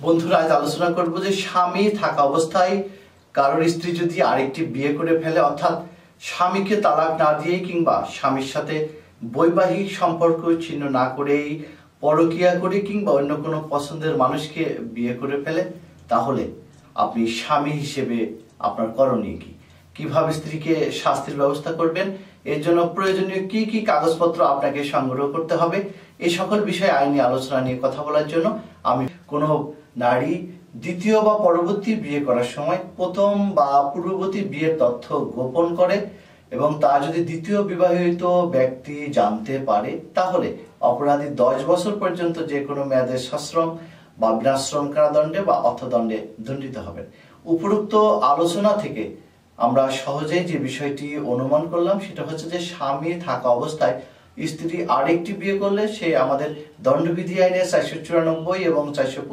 বন্ধুরা, আজ আলোচনা করব যে স্বামী থাকা অবস্থায় কারোর স্ত্রী যদি আরেকটি বিয়ে করে ফেলে, অর্থাৎ স্বামীকে তালাক না দিয়ে কিংবা স্বামীর সাথে বৈবাহিক সম্পর্ক ছিন্ন না করেই পরকীয়া করে কিংবা অন্য কোনো পছন্দের মানুষকে বিয়ে করে ফেলে, তাহলে আপনি স্বামী হিসেবে আপনার করণীয় কি, কিভাবে স্ত্রীকে শাস্তির ব্যবস্থা করবেন, এর জন্য প্রয়োজনীয় কি কি কাগজপত্র আপনাকে সংগ্রহ করতে হবে, এই সকল বিষয়ে আইনি আলোচনা নিয়ে কথা বলার জন্য আমি কোনো নারী দ্বিতীয় বা পরবর্তী বিয়ে করার সময় প্রথম বা পূর্ববর্তী বিয়ের তথ্য গোপন করে এবং তা যদি দ্বিতীয় বিবাহিত ব্যক্তি জানতে পারে, তাহলে অপরাধী 10 বছর পর্যন্ত যে কোনো মেয়াদে সশ্রম বা বিনাশ্রম কারাদণ্ডে বা অর্থদণ্ডে দণ্ডিত হবেন। উপরোক্ত আলোচনা থেকে আমরা সহজেই যে বিষয়টি অনুমান করলাম সেটা হচ্ছে যে স্বামী থাকা অবস্থায় স্ত্রী আরেকটি বিয়ে করলে সে আমাদের দণ্ডবিধি আইনে 494 এবং 425